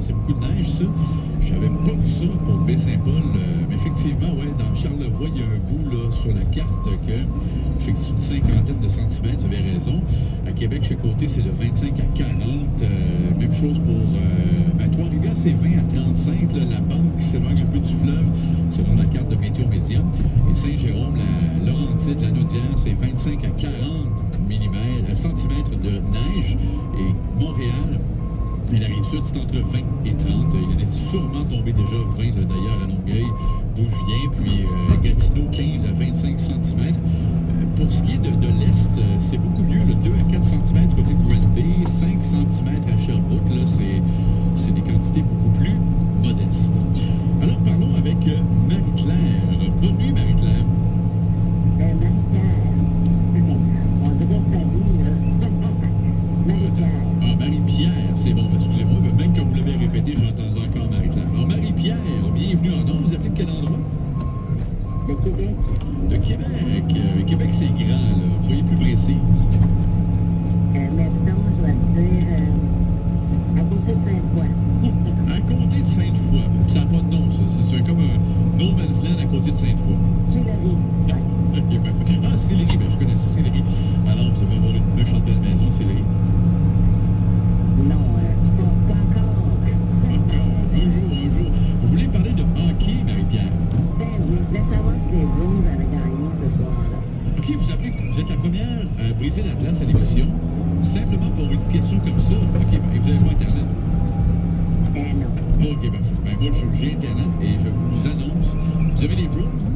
c'est beaucoup de neige, ça. Je n'avais pas vu ça pour Baie-Saint-Paul. Mais effectivement, ouais, dans Charlevoix, il y a un bout là, sur la carte que effectivement une cinquantaine de centimètres, vous avez raison. À Québec, chez Côté, c'est de 25 à 40. Même chose pour Trois-Rivières, c'est 20 à 35. Là, la banque qui s'éloigne un peu du fleuve, selon la carte de Météo Média. Et Saint-Jérôme, la Laurentide, la Naudière, c'est 25 à 40 centimètres de neige. Et Montréal, et la Rive-Sud, c'est entre 20 et 30. Il en est sûrement tombé déjà 20 d'ailleurs à Longueuil, d'où je viens. Puis Gatineau, 15 à 25 cm. Pour ce qui est de l'Est, c'est beaucoup mieux. Là, 2 à 4 cm côté de Granby, 5 cm à Sherbrooke. Là, c'est des quantités beaucoup plus modestes. Alors parlons avec Marie-Claire. Bonne nuit, Marie-Claire. Marie-Pierre, c'est bon, excusez-moi, mais même quand vous l'avez répété, j'ai entendu encore Marie-Claire. Alors, Marie-Pierre, bienvenue en ondes. Vous appelez de quel endroit? De Québec. De Québec. Québec, c'est grand, là. Soyez plus précise. Maintenant, je vais te dire à côté de Sainte-Foy. À côté de Sainte-Foy. Ça n'a pas de nom, ça. C'est comme un no man's land à côté de Sainte-Foy. Sillery. Ok, parfait. Ah, Sillery, ben, je connais ça, Sillery. Alors, vous devez avoir une méchante belle maison, Sillery. Non, pas encore. Un jour. Vous voulez parler de hockey, Marie-Pierre? Ben oui, je voulais savoir si les Blues avaient gagné ce soir-là. OK, vous êtes la première à briser la glace à l'émission, simplement pour une question comme ça. OK, ben, vous avez pas Internet? Non. OK, parfait. Ben, moi, j'ai Internet et je vous annonce, vous avez les Bruins, vous?